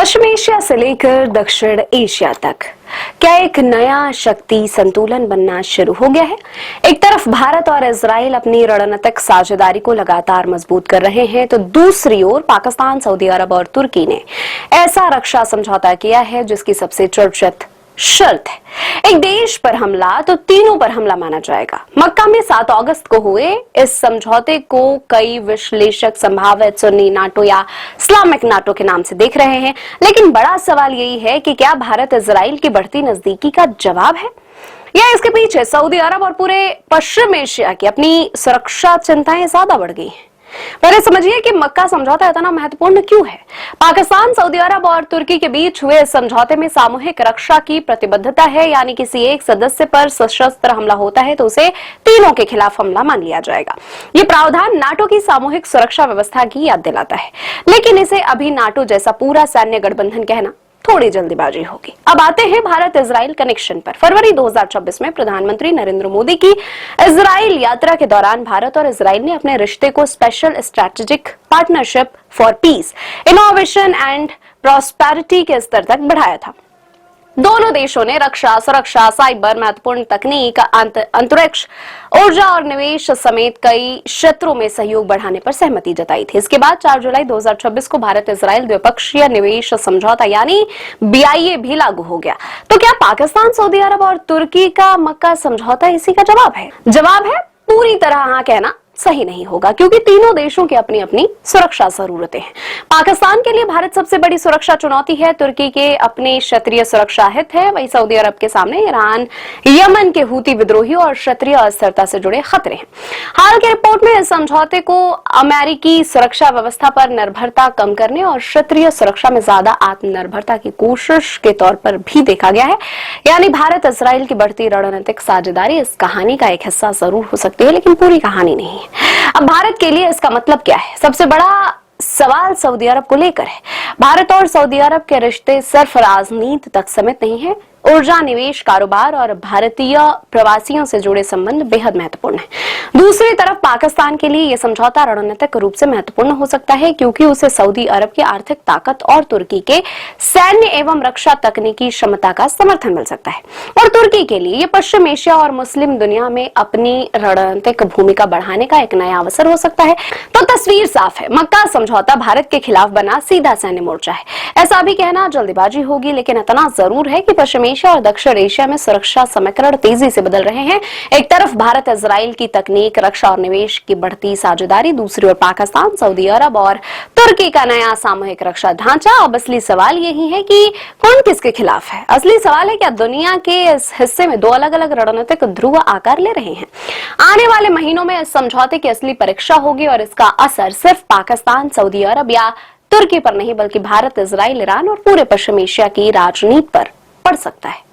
पश्चिम Asia से लेकर दक्षिण एशिया तक क्या एक नया शक्ति संतुलन बनना शुरू हो गया है। एक तरफ भारत और इजराइल अपनी रणनीतिक साझेदारी को लगातार मजबूत कर रहे हैं, तो दूसरी ओर पाकिस्तान, सऊदी अरब और तुर्की ने ऐसा रक्षा समझौता किया है जिसकी सबसे चर्चित शर्त है एक देश पर हमला तो तीनों पर हमला माना जाएगा। मक्का में 7 अगस्त को हुए इस समझौते को कई विश्लेषक संभावित सुन्नी नाटो या इस्लामिक नाटो के नाम से देख रहे हैं, लेकिन बड़ा सवाल यही है कि क्या भारत इजराइल की बढ़ती नजदीकी का जवाब है या इसके पीछे सऊदी अरब और पूरे पश्चिम एशिया की अपनी सुरक्षा चिंताएं ज्यादा बढ़ गई हैं। पहले समझिए कि मक्का समझौता इतना महत्वपूर्ण क्यों है। पाकिस्तान, सऊदी अरब और तुर्की के बीच हुए इस समझौते में सामूहिक रक्षा की प्रतिबद्धता है, यानी किसी एक सदस्य पर सशस्त्र हमला होता है तो उसे तीनों के खिलाफ हमला मान लिया जाएगा। ये प्रावधान नाटो की सामूहिक सुरक्षा व्यवस्था की याद दिलाता है, लेकिन इसे अभी नाटो जैसा पूरा सैन्य गठबंधन कहना थोड़ी जल्दीबाजी होगी। अब आते हैं भारत इजराइल कनेक्शन पर। फरवरी 2026 में प्रधानमंत्री नरेंद्र मोदी की इजराइल यात्रा के दौरान भारत और इजराइल ने अपने रिश्ते को special strategic partnership for piece, innovation and prosperity के स्तर तक बढ़ाया था। दोनों देशों ने रक्षा, सुरक्षा, साइबर, महत्वपूर्ण तकनीक, अंतरिक्ष, ऊर्जा और निवेश समेत कई क्षेत्रों में सहयोग बढ़ाने पर सहमति जताई थी। इसके बाद 4 जुलाई 2026 को भारत इजराइल द्विपक्षीय निवेश समझौता यानी BIA भी लागू हो गया। तो क्या पाकिस्तान, सऊदी अरब और तुर्की का मक्का समझौता इसी का जवाब है? जवाब है पूरी तरह हाँ कहना सही नहीं होगा, क्योंकि तीनों देशों की अपनी अपनी सुरक्षा जरूरतें हैं। पाकिस्तान के लिए भारत सबसे बड़ी सुरक्षा चुनौती है, तुर्की के अपने क्षेत्रीय सुरक्षा हित है, वहीं सऊदी अरब के सामने ईरान, यमन के हूती विद्रोहियों और क्षेत्रीय अस्थिरता से जुड़े खतरे हैं। हाल की रिपोर्ट में इस समझौते को अमेरिकी सुरक्षा व्यवस्था पर निर्भरता कम करने और क्षेत्रीय सुरक्षा में ज्यादा आत्मनिर्भरता की कोशिश के तौर पर भी देखा गया है। यानी भारत इजराइल की बढ़ती रणनीतिक साझेदारी इस कहानी का एक हिस्सा जरूर हो सकती है, लेकिन पूरी कहानी नहीं है। अब भारत के लिए इसका मतलब क्या है? सबसे बड़ा सवाल सऊदी अरब को लेकर है। भारत और सऊदी अरब के रिश्ते सिर्फ राजनीति तक सीमित नहीं है। ऊर्जा, निवेश, कारोबार और भारतीय प्रवासियों से जुड़े संबंध बेहद महत्वपूर्ण हैं। दूसरी तरफ पाकिस्तान के लिए यह समझौता रणनीतिक रूप से महत्वपूर्ण हो सकता है, क्योंकि उसे सऊदी अरब की आर्थिक ताकत और तुर्की के सैन्य एवं रक्षा तकनीकी क्षमता का समर्थन मिल सकता है। और तुर्की के लिए यह पश्चिम एशिया और मुस्लिम दुनिया में अपनी रणनीतिक भूमिका बढ़ाने का एक नया अवसर हो सकता है। तो तस्वीर साफ है, मक्का समझौता भारत के खिलाफ बना सीधा सैन्य मोर्चा है। ऐसा भी कहना जल्दीबाजी होगी, लेकिन इतना जरूर है कि पश्चिम एशिया और दक्षिण एशिया में सुरक्षा समीकरण तेजी से बदल रहे हैं। एक तरफ भारत इजराइल की तकनीक, रक्षा और निवेश की बढ़ती साझेदारी, दूसरी ओर पाकिस्तान, सऊदी अरब और तुर्की का नया सामूहिक रक्षा ढांचा। अब असली सवाल यही है कि कौन किसके खिलाफ है। असली सवाल है क्या दुनिया के इस हिस्से में दो अलग अलग रणनीतिक ध्रुव आकार ले रहे हैं। आने वाले महीनों में इस समझौते की असली परीक्षा होगी और इसका असर सिर्फ पाकिस्तान, सऊदी अरब या तुर्की पर नहीं, बल्कि भारत, इजराइल, ईरान और पूरे पश्चिम एशिया की राजनीति पर पड़ सकता है।